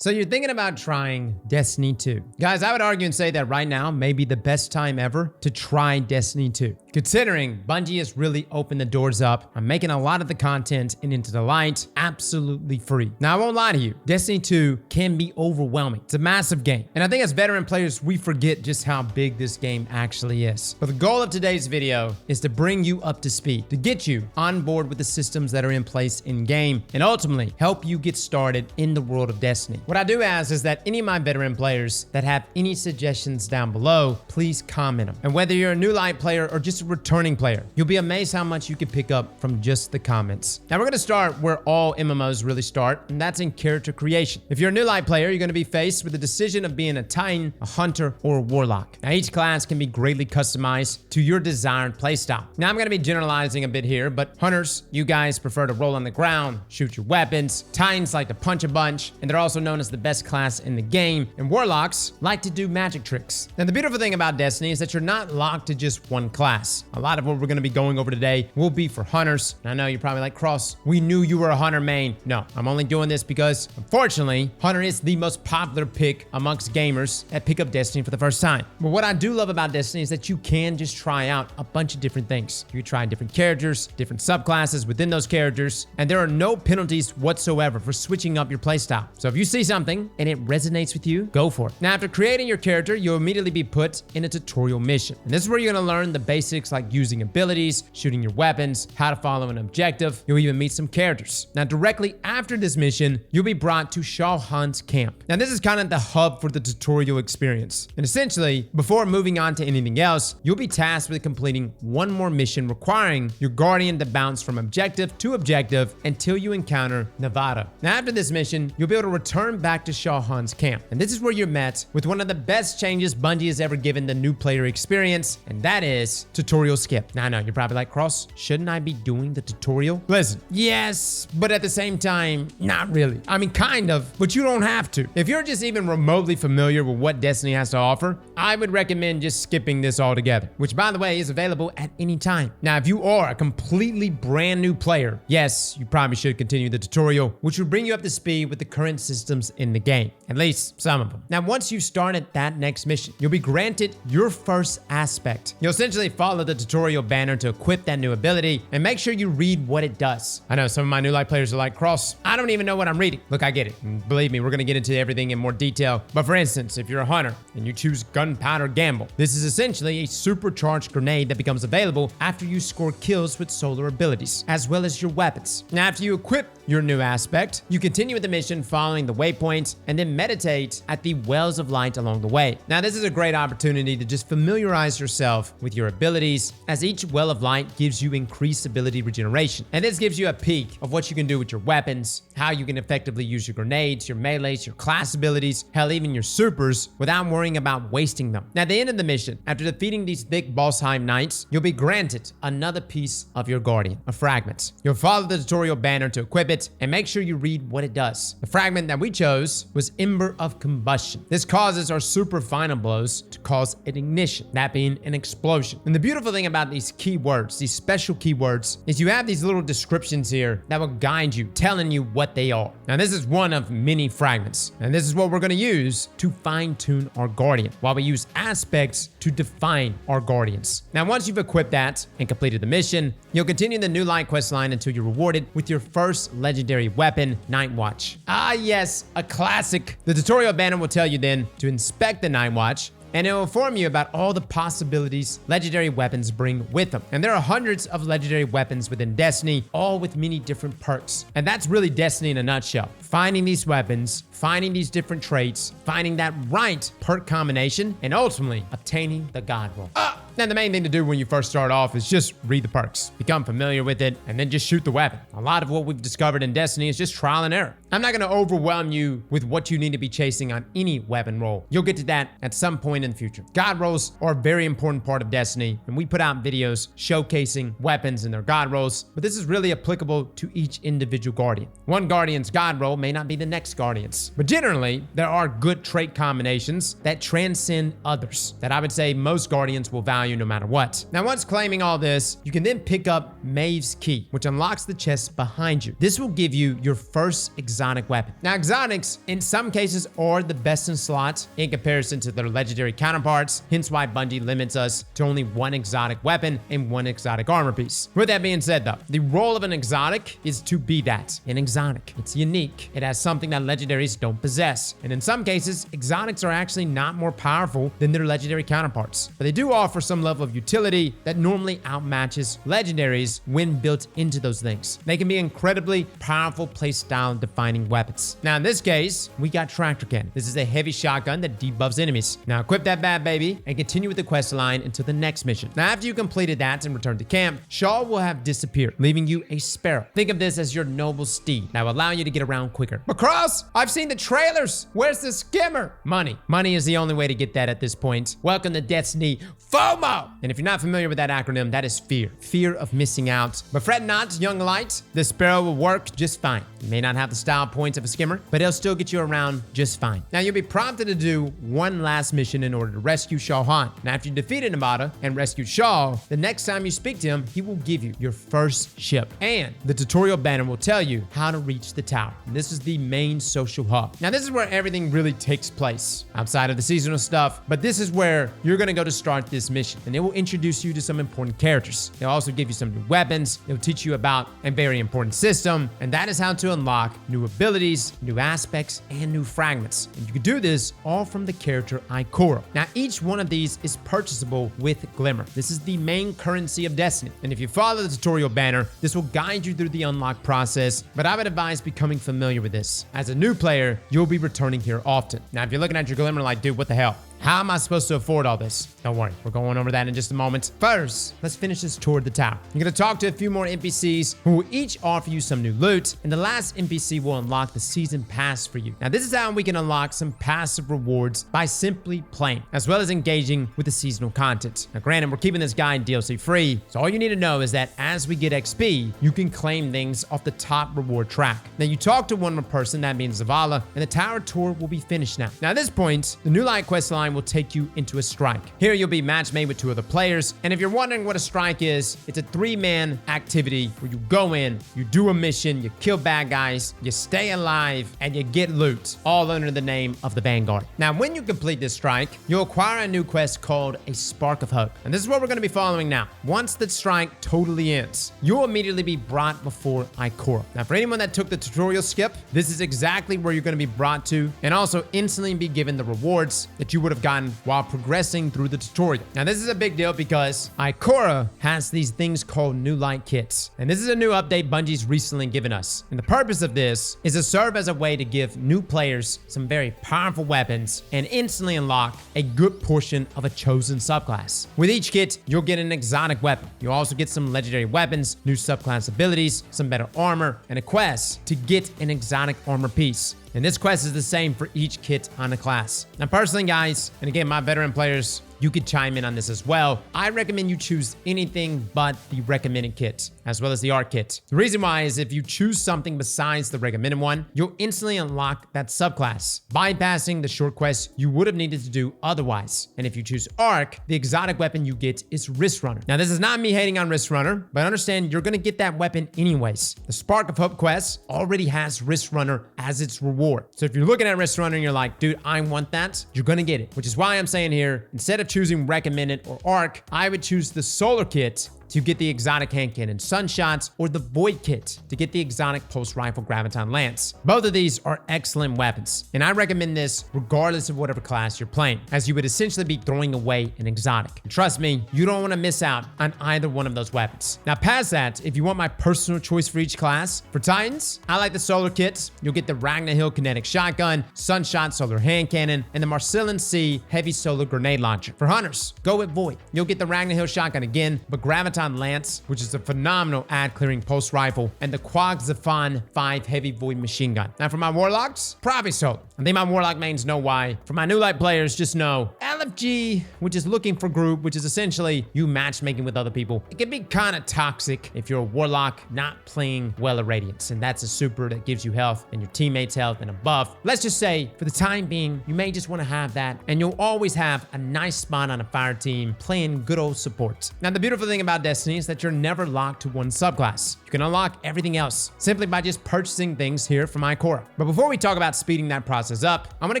So you're thinking about trying Destiny 2. Guys, I would argue and say that right now may be the best time ever to try Destiny 2. Considering Bungie has really opened the doors up, I'm making a lot of the content and Into the Light absolutely free. Now, I won't lie to you, Destiny 2 can be overwhelming. It's a massive game. And I think as veteran players, we forget just how big this game actually is. But the goal of today's video is to bring you up to speed, to get you on board with the systems that are in place in game, and ultimately help you get started in the world of Destiny. What I do ask is that any of my veteran players that have any suggestions down below, please comment them. And whether you're a new light player or just a returning player, you'll be amazed how much you can pick up from just the comments. Now we're gonna start where all MMOs really start, and that's in character creation. If you're a new light player, you're gonna be faced with the decision of being a Titan, a Hunter, or a Warlock. Now each class can be greatly customized to your desired playstyle. Now I'm gonna be generalizing a bit here, but Hunters, you guys prefer to roll on the ground, shoot your weapons. Titans like to punch a bunch, and they're also known as the best class in the game, and Warlocks like to do magic tricks. Now the beautiful thing about Destiny is that you're not locked to just one class. A lot of what we're going to be going over today will be for Hunters. And I know you're probably like, Cross, we knew you were a Hunter main. No, I'm only doing this because unfortunately Hunter is the most popular pick amongst gamers that pick up Destiny for the first time. But what I do love about Destiny is that you can just try out a bunch of different things. You try different characters, different subclasses within those characters, and there are no penalties whatsoever for switching up your playstyle. So if you see something and it resonates with you, go for it. Now, after creating your character, you'll immediately be put in a tutorial mission. And this is where you're gonna learn the basics like using abilities, shooting your weapons, how to follow an objective. You'll even meet some characters. Now, directly after this mission, you'll be brought to Shao Han's camp. Now, this is kind of the hub for the tutorial experience. And essentially, before moving on to anything else, you'll be tasked with completing one more mission requiring your guardian to bounce from objective to objective until you encounter Nevada. Now, after this mission, you'll be able to return back to Shao Han's camp. And this is where you're met with one of the best changes Bungie has ever given the new player experience, and that is tutorial skip. Now I know you're probably like, Cross, shouldn't I be doing the tutorial? Listen, yes, but at the same time, not really. I mean, kind of, but you don't have to. If you're just even remotely familiar with what Destiny has to offer, I would recommend just skipping this altogether, which by the way is available at any time. Now, if you are a completely brand new player, yes, you probably should continue the tutorial, which will bring you up to speed with the current systems in the game, at least some of them. Now, once you started that next mission, you'll be granted your first aspect. You'll essentially follow the tutorial banner to equip that new ability and make sure you read what it does. I know some of my new light players are like, Cross, I don't even know what I'm reading. Look, I get it. And believe me, we're gonna get into everything in more detail. But for instance, if you're a Hunter and you choose Gunpowder Gamble, this is essentially a supercharged grenade that becomes available after you score kills with solar abilities, as well as your weapons. Now, after you equip your new aspect, you continue with the mission following the waypoints and then meditate at the wells of light along the way. Now, this is a great opportunity to just familiarize yourself with your abilities, as each well of light gives you increased ability regeneration. And this gives you a peek of what you can do with your weapons, how you can effectively use your grenades, your melees, your class abilities, hell, even your supers without worrying about wasting them. Now, at the end of the mission, after defeating these thick Bossheim Knights, you'll be granted another piece of your guardian, a fragment. You'll follow the tutorial banner to equip it and make sure you read what it does. The fragment that we chose was Ember of Combustion. This causes our super final blows to cause an ignition, that being an explosion. And the beautiful thing about these keywords, these special keywords, is you have these little descriptions here that will guide you, telling you what they are. Now, this is one of many fragments, and this is what we're going to use to fine-tune our guardian, while we use aspects to define our guardians. Now, once you've equipped that and completed the mission, you'll continue the new light quest line until you're rewarded with your first legendary weapon, Night Watch. Ah yes, a classic. The tutorial banner will tell you then to inspect the Night Watch, and it will inform you about all the possibilities legendary weapons bring with them. And there are hundreds of legendary weapons within Destiny, all with many different perks. And that's really Destiny in a nutshell. Finding these weapons, finding these different traits, finding that right perk combination, and ultimately obtaining the God roll. Now, the main thing to do when you first start off is just read the perks, become familiar with it, and then just shoot the weapon. A lot of what we've discovered in Destiny is just trial and error. I'm not gonna overwhelm you with what you need to be chasing on any weapon roll. You'll get to that at some point in the future. God rolls are a very important part of Destiny, and we put out videos showcasing weapons and their God rolls, but this is really applicable to each individual guardian. One guardian's God roll may not be the next guardian's, but generally, there are good trait combinations that transcend others that I would say most guardians will value value no matter what. Now, once claiming all this, you can then pick up Maeve's Key, which unlocks the chest behind you. This will give you your first exotic weapon. Now, exotics, in some cases, are the best in slots in comparison to their legendary counterparts, hence why Bungie limits us to only one exotic weapon and one exotic armor piece. With that being said, though, the role of an exotic is to be that, an exotic. It's unique. It has something that legendaries don't possess. And in some cases, exotics are actually not more powerful than their legendary counterparts. But they do offer some level of utility that normally outmatches legendaries when built into those things. They can be incredibly powerful playstyle defining weapons. Now, in this case, we got Tractor Cannon. This is a heavy shotgun that debuffs enemies. Now, equip that bad baby and continue with the quest line until the next mission. Now, after you completed that and return to camp, Shaw will have disappeared, leaving you a sparrow. Think of this as your noble steed that will allow you to get around quicker. Macross, I've seen the trailers. Where's the skimmer? Money. Money is the only way to get that at this point. Welcome to Destiny FOMO. And if you're not familiar with that acronym, that is fear. Fear of missing out. But fret not, young light. The sparrow will work just fine. You may not have the style points of a skimmer, but it'll still get you around just fine. Now, you'll be prompted to do one last mission in order to rescue Shaw Han. Now, after you defeated Nevada and rescued Shaw, the next time you speak to him, he will give you your first ship. And the tutorial banner will tell you how to reach the tower. And this is the main social hub. Now, this is where everything really takes place outside of the seasonal stuff, but this is where you're gonna go to start this mission. And it will introduce you to some important characters. They'll also give you some new weapons. It'll teach you about a very important system. And that is how to unlock new abilities, new aspects, and new fragments. And you can do this all from the character Ikora. Now, each one of these is purchasable with Glimmer. This is the main currency of Destiny. And if you follow the tutorial banner, this will guide you through the unlock process, but I would advise becoming familiar with this. As a new player, you'll be returning here often. Now, if you're looking at your Glimmer like, dude, what the hell? How am I supposed to afford all this? Don't worry, we're going over that in just a moment. First, let's finish this tour of the tower. You're gonna talk to a few more NPCs who will each offer you some new loot, and the last NPC will unlock the season pass for you. Now, this is how we can unlock some passive rewards by simply playing, as well as engaging with the seasonal content. Now, granted, we're keeping this guide DLC free, so all you need to know is that as we get XP, you can claim things off the top reward track. Now, you talk to one more person, that means Zavala, and the tower tour will be finished now. Now, at this point, the new light quest line will take you into a strike. Here you'll be match made with 2 other players, and if you're wondering what a strike is, it's a 3-man activity where you go in, you do a mission, you kill bad guys, you stay alive, and you get loot, all under the name of the Vanguard. Now, when you complete this strike, you'll acquire a new quest called a Spark of Hope, and this is what we're going to be following now. Once the strike totally ends, you'll immediately be brought before Ikora. Now, for anyone that took the tutorial skip, this is exactly where you're going to be brought to, and also instantly be given the rewards that you would have gotten while progressing through the tutorial. Now, this is a big deal because Ikora has these things called new light kits, and this is a new update Bungie's recently given us. And the purpose of this is to serve as a way to give new players some very powerful weapons and instantly unlock a good portion of a chosen subclass. With each kit, you'll get an exotic weapon. You'll also get some legendary weapons, new subclass abilities, some better armor, and a quest to get an exotic armor piece. And this quest is the same for each kit on a class. Now, personally, guys, and again, my veteran players, you could chime in on this as well. I recommend you choose anything but the recommended kit, as well as the art kit. The reason why is if you choose something besides the recommended one, you'll instantly unlock that subclass, bypassing the short quest you would have needed to do otherwise. And if you choose arc, the exotic weapon you get is Wrist Runner. Now, this is not me hating on Wrist Runner, but understand you're gonna get that weapon anyways. The Spark of Hope quest already has Wrist Runner as its reward. So if you're looking at Wrist Runner and you're like, dude, I want that, you're gonna get it. Which is why I'm saying here, instead of choosing recommended or arc, I would choose the solar kit to get the exotic hand cannon sunshots, or the void kit to get the exotic pulse rifle graviton lance. Both of these are excellent weapons, and I recommend this regardless of whatever class you're playing, as you would essentially be throwing away an exotic. And trust me, you don't want to miss out on either one of those weapons. Now, past that, if you want my personal choice for each class, for Titans, I like the solar kits. You'll get the Ragnar Hill kinetic shotgun, sunshot solar hand cannon, and the Marcellin C heavy solar grenade launcher. For hunters, go with void. You'll get the Ragnar Hill shotgun again, but graviton lance, which is a phenomenal ad clearing pulse rifle, and the Quag Zafan 5 heavy void machine gun. Now, for my warlocks, probably solar. I think my warlock mains know why. For my new light players, just know LFG, which is looking for group, which is essentially you matchmaking with other people. It can be kind of toxic if you're a warlock not playing well Irradiance, and that's a super that gives you health and your teammates health and a buff. Let's just say for the time being, you may just want to have that, and you'll always have a nice spot on a fire team playing good old support. Now, the beautiful thing about Destiny is that you're never locked to one subclass. You can unlock everything else simply by just purchasing things here from Ikora. But before we talk about speeding that process up, I'm going to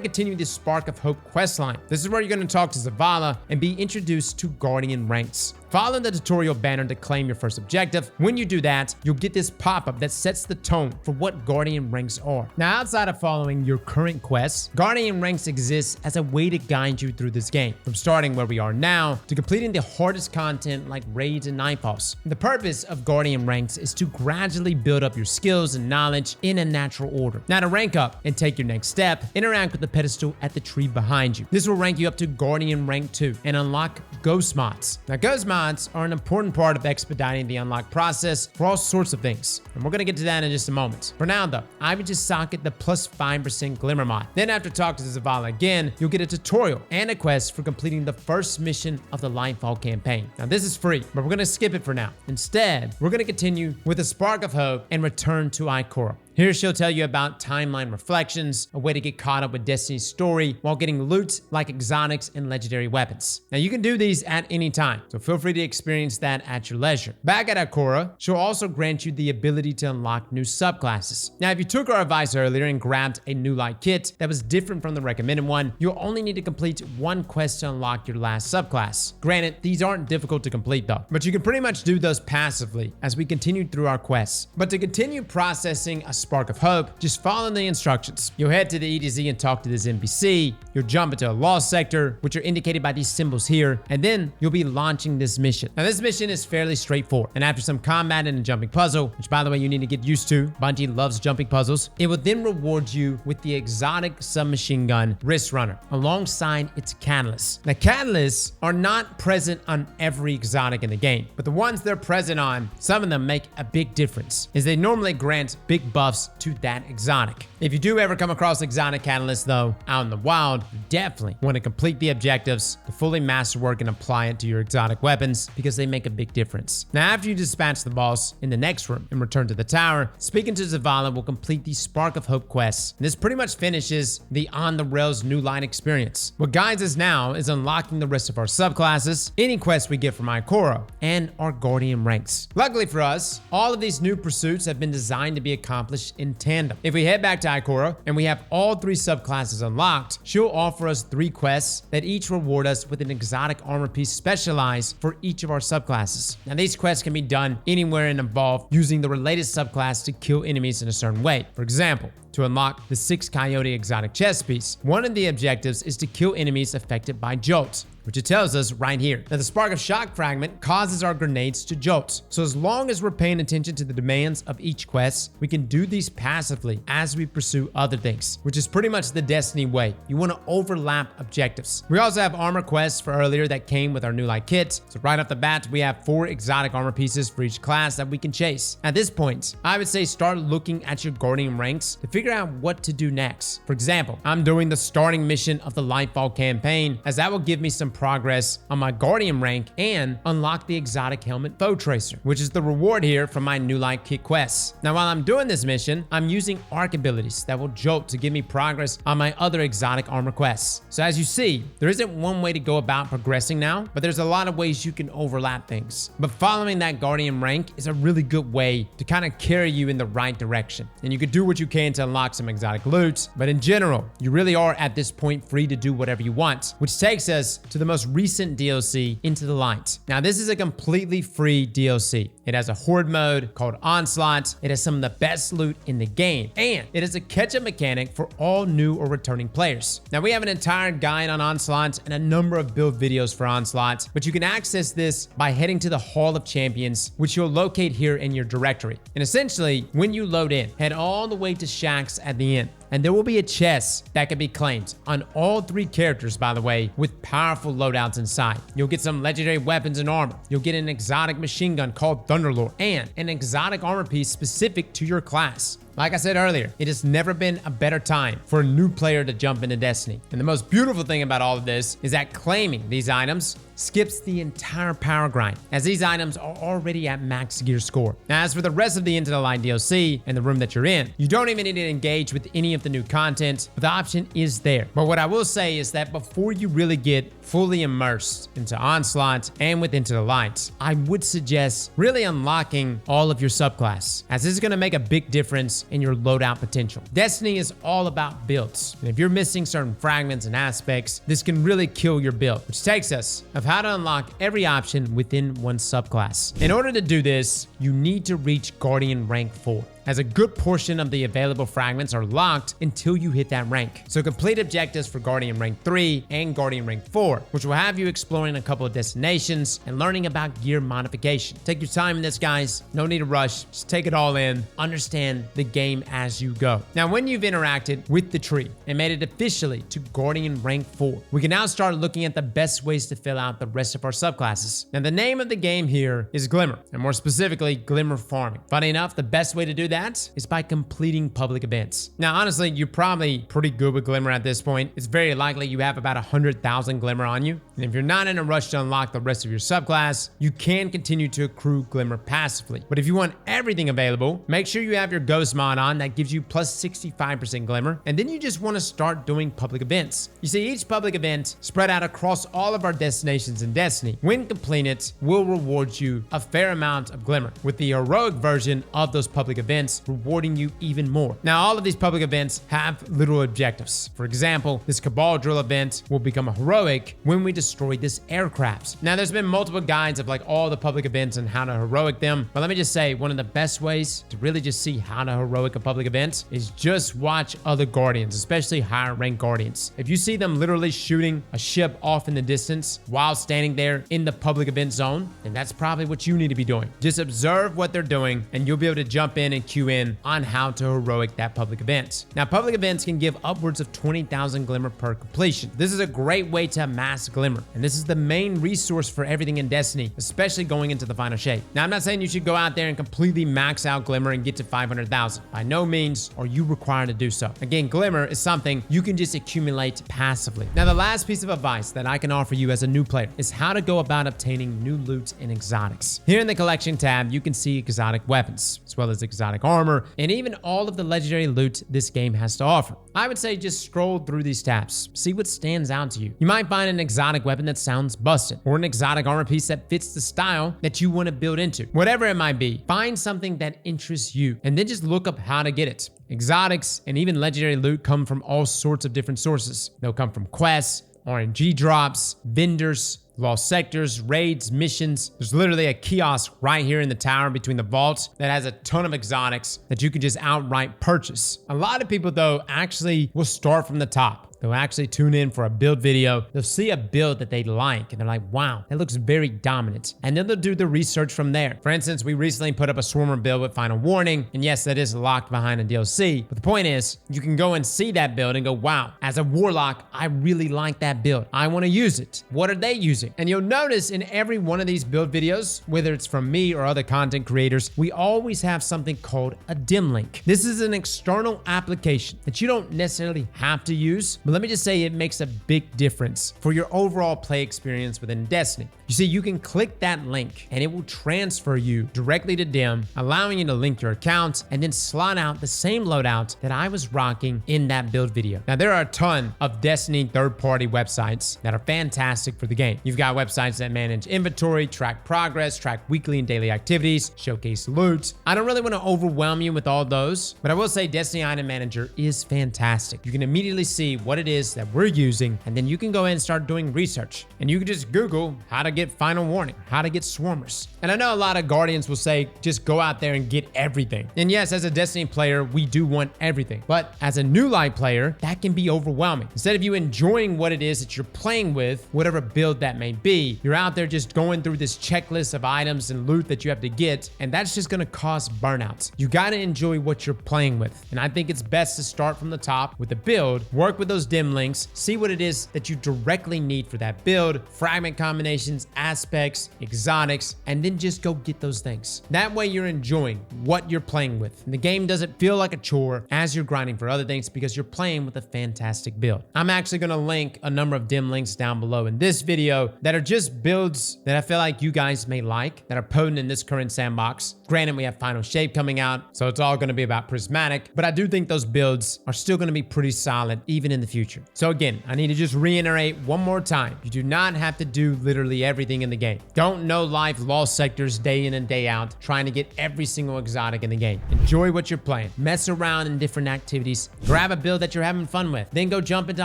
continue this Spark of Hope questline. This is where you're going to talk to Zavala and be introduced to Guardian ranks. Follow the tutorial banner to claim your first objective. When you do that, you'll get this pop-up that sets the tone for what Guardian ranks are. Now, outside of following your current quests, Guardian ranks exists as a way to guide you through this game, from starting where we are now to completing the hardest content like raids and nightfalls. The purpose of Guardian ranks is to gradually build up your skills and knowledge in a natural order. Now, to rank up and take your next step, interact with the pedestal at the tree behind you. This will rank you up to Guardian rank 2 and unlock Ghost mods. Now, Ghost mods are an important part of expediting the unlock process for all sorts of things, and we're going to get to that in just a moment. For now though, I would just socket the plus 5% Glimmer mod. Then after talking to Zavala again, you'll get a tutorial and a quest for completing the first mission of the Lightfall campaign. Now, this is free, but we're going to skip it for now. Instead, we're going to continue with a Spark of Hope and return to Ikora. Here she'll tell you about timeline reflections, a way to get caught up with Destiny's story while getting loot like exotics and legendary weapons. Now, you can do these at any time, so feel free to experience that at your leisure. Back at Ikora, she'll also grant you the ability to unlock new subclasses. Now, if you took our advice earlier and grabbed a new light kit that was different from the recommended one, you'll only need to complete one quest to unlock your last subclass. Granted, these aren't difficult to complete though, but you can pretty much do those passively as we continue through our quests. But to continue processing a Spark of Hope, just follow the instructions. You'll head to the EDZ and talk to this NPC. You'll jump into a lost sector, which are indicated by these symbols here, and then you'll be launching this mission. Now, this mission is fairly straightforward, and after some combat and a jumping puzzle, which by the way you need to get used to, Bungie loves jumping puzzles, it will then reward you with the exotic submachine gun Wrist Runner alongside its catalysts. Now, catalysts are not present on every exotic in the game, but the ones they're present on, some of them make a big difference, as they normally grant big buffs to that exotic. If you do ever come across exotic catalysts though out in the wild, you definitely want to complete the objectives to fully masterwork and apply it to your exotic weapons because they make a big difference. Now, after you dispatch the boss in the next room and return to the tower, speaking to Zavala will complete the Spark of Hope quests. And this pretty much finishes the On the Rails new line experience. What guides us now is unlocking the rest of our subclasses, any quests we get from Ikora, and our Guardian ranks. Luckily for us, all of these new pursuits have been designed to be accomplished in tandem. If we head back to Ikora and we have all 3 subclasses unlocked, she'll offer us 3 quests that each reward us with an exotic armor piece specialized for each of our subclasses. Now, these quests can be done anywhere and involve using the related subclass to kill enemies in a certain way. For example, to unlock the 6 Coyote exotic chest piece, one of the objectives is to kill enemies affected by jolts, which it tells us right here. Now, the Spark of Shock fragment causes our grenades to jolt. So as long as we're paying attention to the demands of each quest, we can do these passively as we pursue other things, which is pretty much the Destiny way. You want to overlap objectives. We also have armor quests for earlier that came with our new light kit. So right off the bat, we have 4 exotic armor pieces for each class that we can chase. At this point, I would say start looking at your Guardian ranks to figure out what to do next. For example, I'm doing the starting mission of the Lightfall campaign, as that will give me some progress on my Guardian rank and unlock the exotic helmet Foe Tracer, which is the reward here from my new light kit quests. Now, while I'm doing this mission, I'm using arc abilities that will jolt to give me progress on my other exotic armor quests. So as you see, there isn't one way to go about progressing now, but there's a lot of ways you can overlap things. But following that Guardian rank is a really good way to kind of carry you in the right direction. And you could do what you can to unlock some exotic loot, but in general, you really are at this point free to do whatever you want, which takes us to the most recent DLC, Into the Light. Now, this is a completely free DLC. It has a horde mode called Onslaught. It has some of the best loot in the game, and it is a catch-up mechanic for all new or returning players. Now, we have an entire guide on Onslaught and a number of build videos for Onslaught, but you can access this by heading to the Hall of Champions, which you'll locate here in your directory. And essentially, when you load in, head all the way to Shaxx at the end, and there will be a chest that can be claimed on all 3 characters, by the way, with powerful loadouts inside. You'll get some legendary weapons and armor. You'll get an exotic machine gun called Thunderlord and an exotic armor piece specific to your class. Like I said earlier, it has never been a better time for a new player to jump into Destiny. And the most beautiful thing about all of this is that claiming these items skips the entire power grind, as these items are already at max gear score. Now, as for the rest of the Into the Light DLC and the room that you're in, you don't even need to engage with any of the new content, but the option is there. But what I will say is that before you really get fully immersed into Onslaught and with Into the Light, I would suggest really unlocking all of your subclass, as this is going to make a big difference in your loadout potential. Destiny is all about builds, and if you're missing certain fragments and aspects, this can really kill your build, which takes us of how to unlock every option within one subclass. In order to do this, you need to reach Guardian rank 4. As a good portion of the available fragments are locked until you hit that rank. So complete objectives for Guardian rank 3 and Guardian rank 4, which will have you exploring a couple of destinations and learning about gear modification. Take your time in this, guys. No need to rush. Just take it all in. Understand the game as you go. Now, when you've interacted with the tree and made it officially to Guardian rank 4, we can now start looking at the best ways to fill out the rest of our subclasses. Now, the name of the game here is Glimmer, and more specifically, Glimmer Farming. Funny enough, the best way to do that is by completing public events. Now, honestly, you're probably pretty good with Glimmer at this point. It's very likely you have about 100,000 Glimmer on you. And if you're not in a rush to unlock the rest of your subclass, you can continue to accrue Glimmer passively. But if you want everything available, make sure you have your Ghost mod on that gives you plus 65% Glimmer. And then you just want to start doing public events. You see, each public event spread out across all of our destinations in Destiny, when completed, will reward you a fair amount of Glimmer, with the heroic version of those public events rewarding you even more. Now, all of these public events have little objectives. For example, this Cabal Drill event will become a heroic when we destroy this aircraft. Now, there's been multiple guides of like all the public events and how to heroic them, but let me just say, one of the best ways to really just see how to heroic a public event is just watch other Guardians, especially higher ranked Guardians. If you see them literally shooting a ship off in the distance while standing there in the public event zone, then that's probably what you need to be doing. Just observe what they're doing and you'll be able to jump in and queue in on how to heroic that public event. Now, public events can give upwards of 20,000 Glimmer per completion. This is a great way to amass Glimmer, and this is the main resource for everything in Destiny, especially going into the final shape. Now, I'm not saying you should go out there and completely max out Glimmer and get to 500,000. By no means are you required to do so. Again, Glimmer is something you can just accumulate passively. Now, the last piece of advice that I can offer you as a new player is how to go about obtaining new loot and exotics. Here in the collection tab, you can see exotic weapons, as well as exotic armor, and even all of the legendary loot this game has to offer. I would say just scroll through these tabs, see what stands out to you. You might find an exotic weapon that sounds busted, or an exotic armor piece that fits the style that you want to build into. Whatever it might be, find something that interests you, and then just look up how to get it. Exotics and even legendary loot come from all sorts of different sources. They'll come from quests, RNG drops, vendors, lost sectors, raids, missions. There's literally a kiosk right here in the tower between the vaults that has a ton of exotics that you can just outright purchase. A lot of people, though, actually will start from the top. They'll actually tune in for a build video. They'll see a build that they like, and they're like, wow, that looks very dominant. And then they'll do the research from there. For instance, we recently put up a Swarmer build with Final Warning, and yes, that is locked behind a DLC. But the point is, you can go and see that build and go, wow, as a Warlock, I really like that build. I want to use it. What are they using? And you'll notice in every one of these build videos, whether it's from me or other content creators, we always have something called a dim link. This is an external application that you don't necessarily have to use, but let me just say it makes a big difference for your overall play experience within Destiny. You see, you can click that link and it will transfer you directly to Dim, allowing you to link your account and then slot out the same loadout that I was rocking in that build video. Now, there are a ton of Destiny third-party websites that are fantastic for the game. You've got websites that manage inventory, track progress, track weekly and daily activities, showcase loot. I don't really want to overwhelm you with all those, but I will say Destiny Item Manager is fantastic. You can immediately see what it is that we're using, and then you can go in and start doing research. And you can just Google how to get Final Warning, how to get Swarmers. And I know a lot of Guardians will say, just go out there and get everything. And yes, as a Destiny player, we do want everything. But as a new light player, that can be overwhelming. Instead of you enjoying what it is that you're playing with, whatever build that may be, you're out there just going through this checklist of items and loot that you have to get, and that's just gonna cause burnout. You gotta enjoy what you're playing with. And I think it's best to start from the top with the build, work with those dim links, see what it is that you directly need for that build, fragment combinations, aspects, exotics, and then just go get those things. That way you're enjoying what you're playing with. And the game doesn't feel like a chore as you're grinding for other things because you're playing with a fantastic build. I'm actually going to link a number of dim links down below in this video that are just builds that I feel like you guys may like, that are potent in this current sandbox. Granted, we have Final Shape coming out, so it's all going to be about Prismatic, but I do think those builds are still going to be pretty solid even in the future. So again, I need to just reiterate one more time. You do not have to do literally everything in the game. Don't no life lost sectors day in and day out trying to get every single exotic in the game. Enjoy what you're playing. Mess around in different activities. Grab a build that you're having fun with. Then go jump into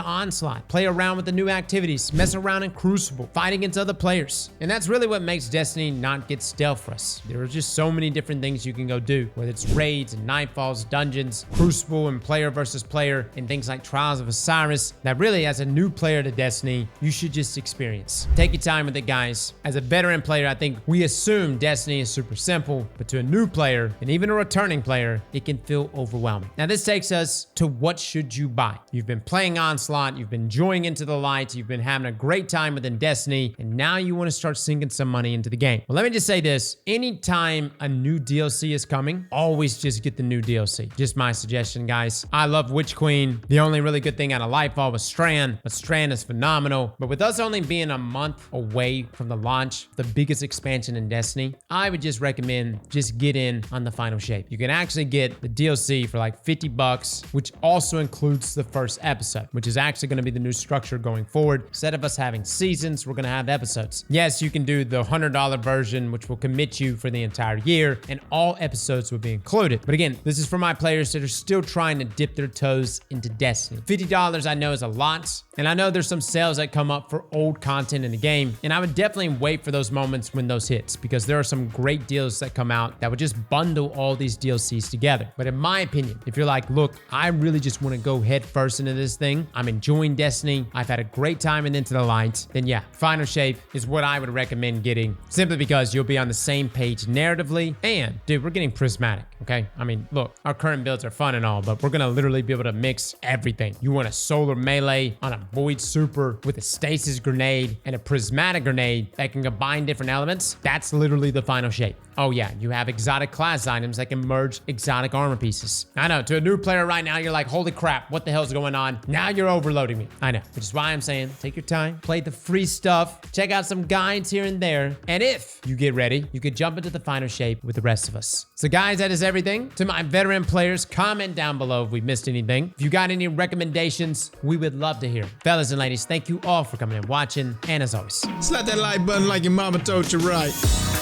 Onslaught. Play around with the new activities. Mess around in Crucible. Fight against other players. And that's really what makes Destiny not get stealth for us. There are just so many different things you can go do, whether it's raids and nightfalls, dungeons, Crucible and player versus player, and things like Trials of Osiris that really, as a new player to Destiny, you should just experience. Take your time with it, guys. As a veteran player, I think we assume Destiny is super simple, but to a new player and even a returning player, it can feel overwhelming. Now this takes us to what should you buy? You've been playing Onslaught, you've been enjoying Into the Light, you've been having a great time within Destiny, and now you want to start sinking some money into the game. Well, let me just say this. Anytime a new DLC is coming, always just get the new DLC. Just my suggestion, guys. I love Witch Queen. The only really good thing out of Lightfall was Strand, but Strand is phenomenal. But with us only being a month away from the launch, the biggest expansion in Destiny, I would just recommend just get in on the Final Shape. You can actually get the DLC for like $50, which also includes the first episode, which is actually going to be the new structure going forward. Instead of us having seasons, we're going to have episodes. Yes, you can do the $100 version, which will commit you for the entire year, and all episodes will be included. But again, this is for my players that are still trying to dip their toes into Destiny. $50 I know is a lot, and I know there's some sales that come up for old content in the game, and I would definitely wait for those moments when those hits, because there are some great deals that come out that would just bundle all these DLCs together. But in my opinion, if you're like, look, I really just want to go head first into this thing, I'm enjoying Destiny, I've had a great time in Into the Light, then yeah, Final Shape is what I would recommend getting, simply because you'll be on the same page narratively, and dude, we're getting Prismatic, okay? I mean, look, our current builds are fun and all, but we're gonna literally be able to mix everything. You want a solar melee on a Void Super with a stasis grenade and a prismatic grenade that can combine different elements? That's literally the Final Shape. Oh yeah, you have exotic class items that can merge exotic armor pieces. I know, to a new player right now, you're like, holy crap, what the hell's going on? Now you're overloading me. I know, which is why I'm saying, take your time, play the free stuff, check out some guides here and there, and if you get ready, you could jump into the Final Shape with the rest of us. So guys, that is everything. To my veteran players, comment down below if we missed anything. If you got any recommendations, we would love to hear. Fellas and ladies, thank you all for coming and watching, and as always, Slap that like button like your mama told you right.